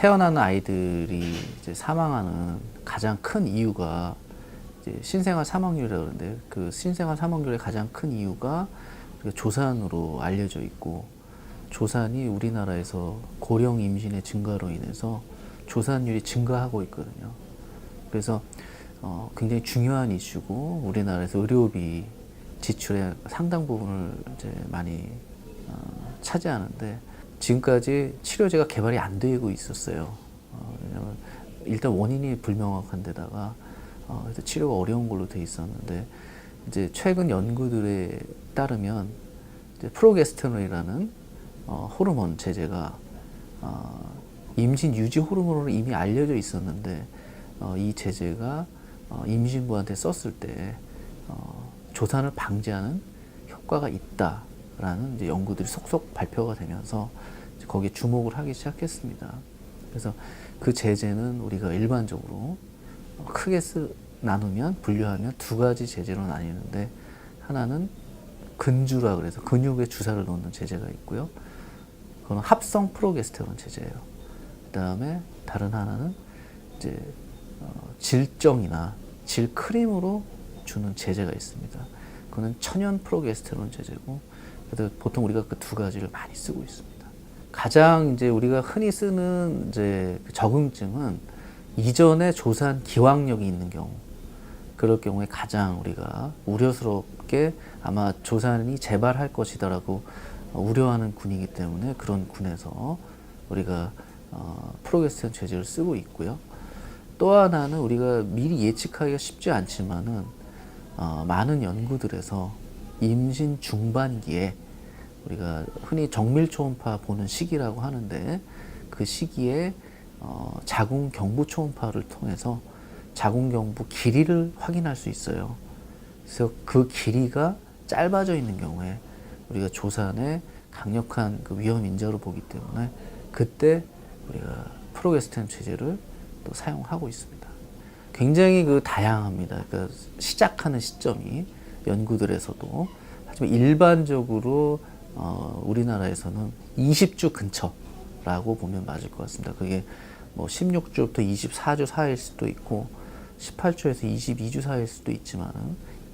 태어나는 아이들이 이제 사망하는 가장 큰 이유가 이제 신생아 사망률이라고 그러는데, 그 신생아 사망률의 가장 큰 이유가 조산으로 알려져 있고, 조산이 우리나라에서 고령 임신의 증가로 인해서 조산율이 증가하고 있거든요. 그래서 굉장히 중요한 이슈고, 우리나라에서 의료비 지출의 상당 부분을 이제 많이 차지하는데, 지금까지 치료제가 개발이 안 되고 있었어요. 왜냐면 일단 원인이 불명확한 데다가 그래서 치료가 어려운 걸로 돼 있었는데, 이제 최근 연구들에 따르면 이제 프로게스테론이라는 호르몬 제제가 임신 유지 호르몬으로 이미 알려져 있었는데, 이 제제가 임신부한테 썼을 때 조산을 방지하는 효과가 있다라는 이제 연구들이 속속 발표가 되면서 이제 거기에 주목을 하기 시작했습니다. 그래서 그 제제는 우리가 일반적으로 크게 나누면 분류하면 두 가지 제제로 나뉘는데, 하나는 근주라 그래서 근육에 주사를 놓는 제제가 있고요. 그건 합성 프로게스테론 제제예요. 그다음에 다른 하나는 이제 질정이나 질크림으로 주는 제제가 있습니다. 그거는 천연 프로게스테론 제제고, 그래서 보통 우리가 그 두 가지를 많이 쓰고 있습니다. 가장 이제 우리가 흔히 쓰는 이제 적응증은 이전에 조산 기왕력이 있는 경우, 그럴 경우에 가장 우리가 우려스럽게 아마 조산이 재발할 것이다라고 우려하는 군이기 때문에 그런 군에서 우리가 프로게스테론 제제를 쓰고 있고요. 또 하나는 우리가 미리 예측하기가 쉽지 않지만은 많은 연구들에서 임신 중반기에 우리가 흔히 정밀 초음파 보는 시기라고 하는데, 그 시기에 자궁 경부 초음파를 통해서 자궁 경부 길이를 확인할 수 있어요. 그래서 그 길이가 짧아져 있는 경우에 우리가 조산의 강력한 그 위험 인자로 보기 때문에 그때 우리가 프로게스테론 제제를 또 사용하고 있습니다. 굉장히 그 다양합니다. 그러니까 시작하는 시점이 연구들에서도, 하지만 일반적으로 우리나라에서는 20주 근처라고 보면 맞을 것 같습니다. 그게 뭐 16주부터 24주 사이일 수도 있고 18주에서 22주 사이일 수도 있지만은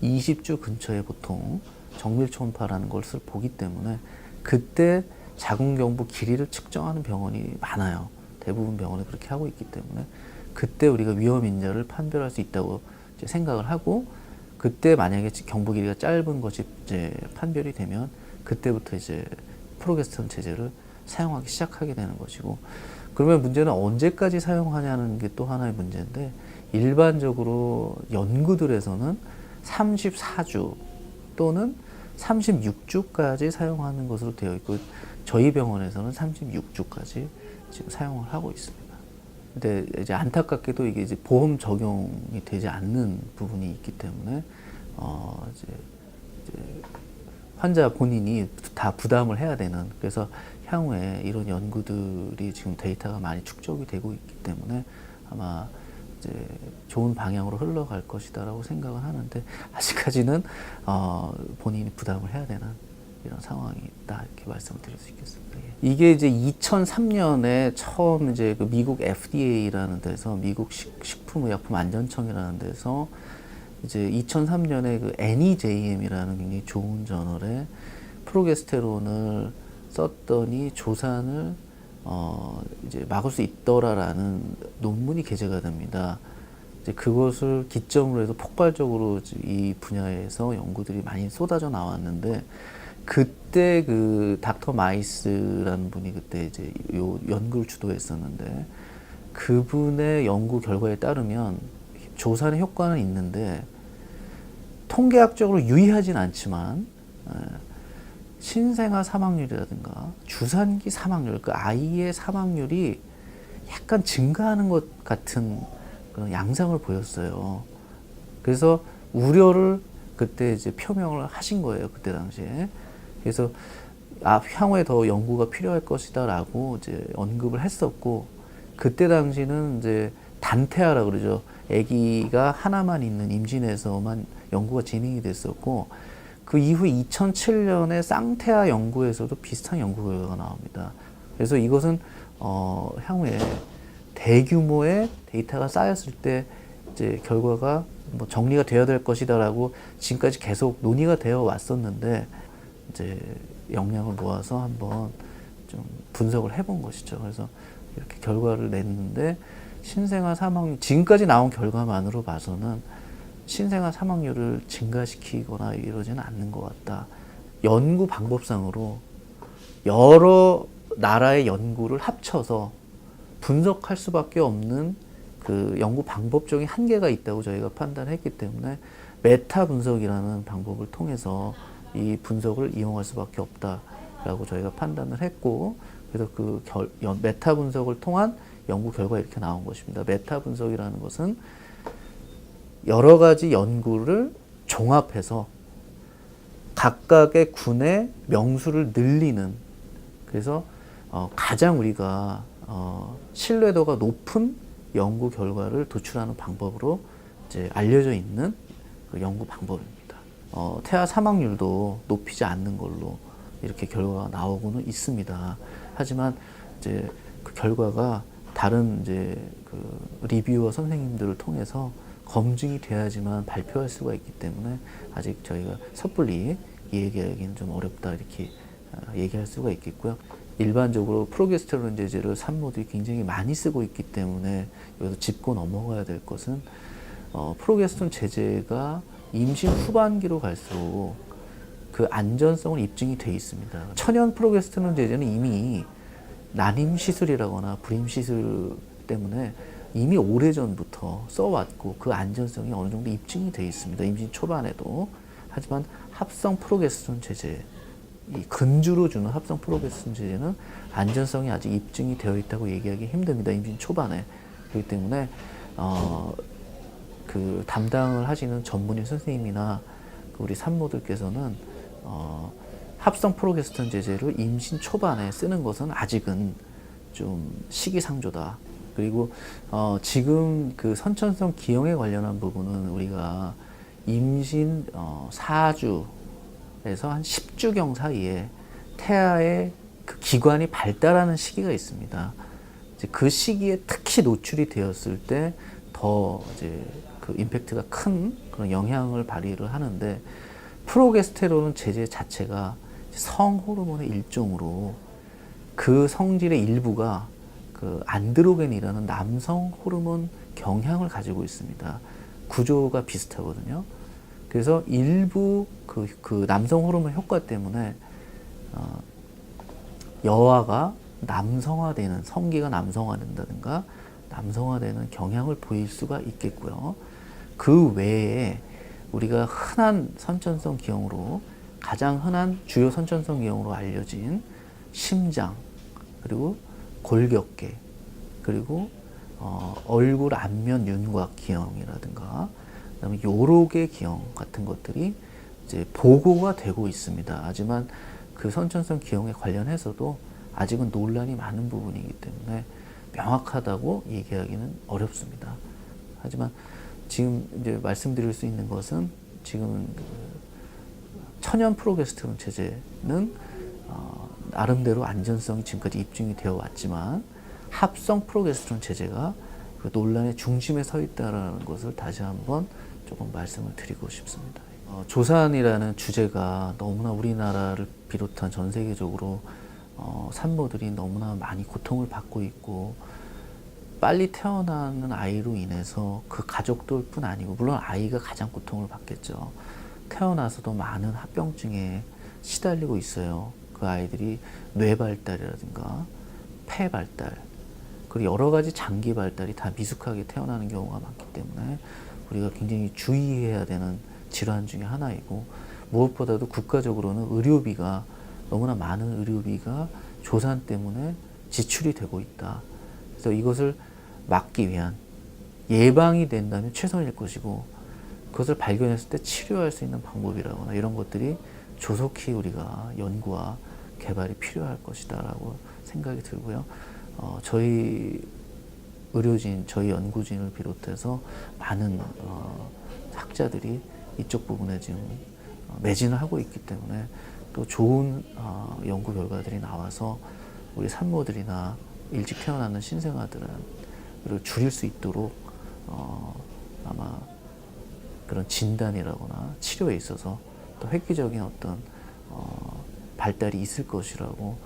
20주 근처에 보통 정밀 초음파라는 것을 보기 때문에 그때 자궁경부 길이를 측정하는 병원이 많아요. 대부분 병원이 그렇게 하고 있기 때문에 그때 우리가 위험 인자를 판별할 수 있다고 이제 생각을 하고, 그때 만약에 경부 길이가 짧은 것이 이제 판별이 되면 그때부터 이제 프로게스테론 제제를 사용하기 시작하게 되는 것이고, 그러면 문제는 언제까지 사용하냐는 게 또 하나의 문제인데, 일반적으로 연구들에서는 34주 또는 36주까지 사용하는 것으로 되어 있고, 저희 병원에서는 36주까지 지금 사용을 하고 있습니다. 근데 이제 안타깝게도 이게 이제 보험 적용이 되지 않는 부분이 있기 때문에 이제 환자 본인이 다 부담을 해야 되는, 그래서 향후에 이런 연구들이 지금 데이터가 많이 축적이 되고 있기 때문에 아마 이제 좋은 방향으로 흘러갈 것이다라고 생각을 하는데, 아직까지는 본인이 부담을 해야 되는 이런 상황이 있다, 이렇게 말씀을 드릴 수 있겠습니다. 예. 이게 이제 2003년에 처음 이제 그 미국 FDA라는 데서, 미국 식품의약품안전청이라는 데서 이제 2003년에 그 NEJM이라는 굉장히 좋은 저널에 프로게스테론을 썼더니 조산을 이제 막을 수 있더라라는 논문이 게재가 됩니다. 이제 그것을 기점으로 해서 폭발적으로 이 분야에서 연구들이 많이 쏟아져 나왔는데, 그때 그 닥터 마이스라는 분이 그때 이제 요 연구를 주도했었는데, 그분의 연구 결과에 따르면 조산의 효과는 있는데 통계학적으로 유의하진 않지만 신생아 사망률이라든가 주산기 사망률, 그 아이의 사망률이 약간 증가하는 것 같은 그런 양상을 보였어요. 그래서 우려를 그때 이제 표명을 하신 거예요, 그때 당시에. 그래서 향후에 더 연구가 필요할 것이다라고 이제 언급을 했었고, 그때 당시는 이제 단태아라 그러죠. 아기가 하나만 있는 임신에서만 연구가 진행이 됐었고, 그 이후 2007년에 쌍태아 연구에서도 비슷한 연구 결과가 나옵니다. 그래서 이것은 향후에 대규모의 데이터가 쌓였을 때 이제 결과가 뭐 정리가 되어야 될 것이다라고 지금까지 계속 논의가 되어 왔었는데 이제 역량을 모아서 한번 좀 분석을 해본 것이죠. 그래서 이렇게 결과를 냈는데 신생아 사망률 지금까지 나온 결과만으로 봐서는 신생아 사망률을 증가시키거나 이러지는 않는 것 같다. 연구 방법상으로 여러 나라의 연구를 합쳐서 분석할 수밖에 없는 그 연구 방법적인 한계가 있다고 저희가 판단했기 때문에 메타 분석이라는 방법을 통해서 이 분석을 이용할 수밖에 없다라고 저희가 판단을 했고, 그래서 그 메타 분석을 통한 연구 결과가 이렇게 나온 것입니다. 메타 분석이라는 것은 여러 가지 연구를 종합해서 각각의 군의 명수를 늘리는, 그래서 가장 우리가 신뢰도가 높은 연구 결과를 도출하는 방법으로 이제 알려져 있는 그 연구 방법입니다. 태아 사망률도 높이지 않는 걸로 이렇게 결과가 나오고는 있습니다. 하지만 이제 그 결과가 다른 이제 그 리뷰어 선생님들을 통해서 검증이 돼야지만 발표할 수가 있기 때문에 아직 저희가 섣불리 얘기하기는 좀 어렵다 이렇게 얘기할 수가 있겠고요. 일반적으로 프로게스테론 제제를 산모들이 굉장히 많이 쓰고 있기 때문에 여기서 짚고 넘어가야 될 것은 프로게스테론 제제가 임신 후반기로 갈수록 그 안전성은 입증이 돼 있습니다. 천연 프로게스테론 제제는 이미 난임 시술이라거나 불임 시술 때문에 이미 오래전부터 써왔고 그 안전성이 어느 정도 입증이 돼 있습니다. 임신 초반에도. 하지만 합성 프로게스테론 제제, 이 근주로 주는 합성 프로게스테론 제제는 안전성이 아직 입증이 되어 있다고 얘기하기 힘듭니다. 임신 초반에. 그렇기 때문에 그 담당을 하시는 전문의 선생님이나 우리 산모들께서는 합성 프로게스테론 제제를 임신 초반에 쓰는 것은 아직은 좀 시기상조다. 그리고 지금 그 선천성 기형에 관련한 부분은 우리가 임신 4주에서 한 10주경 사이에 태아의 그 기관이 발달하는 시기가 있습니다. 이제 그 시기에 특히 노출이 되었을 때 더 이제 그 임팩트가 큰 그런 영향을 발휘를 하는데, 프로게스테론 제제 자체가 성 호르몬의 일종으로 그 성질의 일부가 그 안드로겐이라는 남성 호르몬 경향을 가지고 있습니다. 구조가 비슷하거든요. 그래서 일부 그 남성 호르몬 효과 때문에 여아가 남성화되는, 성기가 남성화된다든가 남성화되는 경향을 보일 수가 있겠고요. 그 외에 우리가 흔한 선천성 기형으로 가장 흔한 주요 선천성 기형으로 알려진 심장, 그리고 골격계, 그리고 얼굴 안면 윤곽 기형이라든가 그다음에 요로계 기형 같은 것들이 이제 보고가 되고 있습니다. 하지만 그 선천성 기형에 관련해서도 아직은 논란이 많은 부분이기 때문에 명확하다고 얘기하기는 어렵습니다. 하지만 지금 이제 말씀드릴 수 있는 것은 지금은 천연 프로게스테론 제제는 나름대로 안전성이 지금까지 입증이 되어 왔지만 합성 프로게스테론 제제가 그 논란의 중심에 서 있다는 것을 다시 한번 조금 말씀을 드리고 싶습니다. 조산이라는 주제가 너무나 우리나라를 비롯한 전 세계적으로 산모들이 너무나 많이 고통을 받고 있고, 빨리 태어나는 아이로 인해서 그 가족들뿐 아니고, 물론 아이가 가장 고통을 받겠죠. 태어나서도 많은 합병증에 시달리고 있어요. 그 아이들이 뇌 발달이라든가 폐 발달, 그리고 여러 가지 장기 발달이 다 미숙하게 태어나는 경우가 많기 때문에 우리가 굉장히 주의해야 되는 질환 중에 하나이고, 무엇보다도 국가적으로는 의료비가 너무나 많은 의료비가 조산 때문에 지출이 되고 있다. 그래서 이것을 막기 위한, 예방이 된다면 최선일 것이고, 그것을 발견했을 때 치료할 수 있는 방법이라거나 이런 것들이 조속히 우리가 연구와 개발이 필요할 것이다라고 생각이 들고요. 저희 의료진, 저희 연구진을 비롯해서 많은 학자들이 이쪽 부분에 지금 매진을 하고 있기 때문에 또 좋은 연구 결과들이 나와서 우리 산모들이나 일찍 태어나는 신생아들은 줄일 수 있도록 아마 그런 진단이라거나 치료에 있어서 또 획기적인 어떤 발달이 있을 것이라고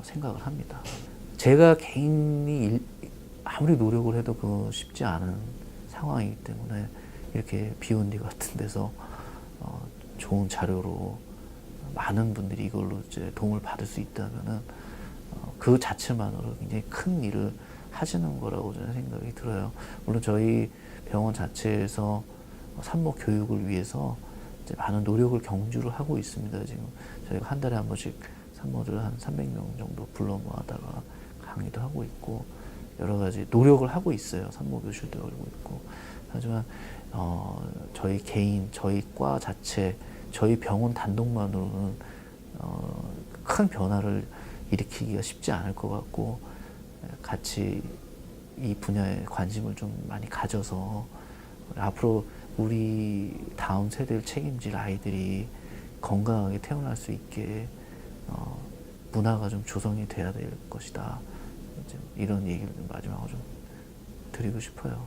생각을 합니다. 제가 개인이 아무리 노력을 해도 그 쉽지 않은 상황이기 때문에 이렇게 비욘디 같은 데서 좋은 자료로 많은 분들이 이걸로 이제 도움을 받을 수 있다면은 그 자체만으로 굉장히 큰 일을 하시는 거라고 저는 생각이 들어요. 물론 저희 병원 자체에서 산모 교육을 위해서 이제 많은 노력을 경주를 하고 있습니다. 지금 저희가 한 달에 한 번씩 산모들 한 300명 정도 불러 모아다가 강의도 하고 있고 여러 가지 노력을 하고 있어요. 산모 교실도 열고 있고. 하지만 저희 개인, 저희 과 자체, 저희 병원 단독만으로는 큰 변화를 일으키기가 쉽지 않을 것 같고 같이 이 분야에 관심을 좀 많이 가져서 앞으로 우리 다음 세대를 책임질 아이들이 건강하게 태어날 수 있게 문화가 좀 조성이 돼야 될 것이다. 이런 얘기를 마지막으로 좀 드리고 싶어요.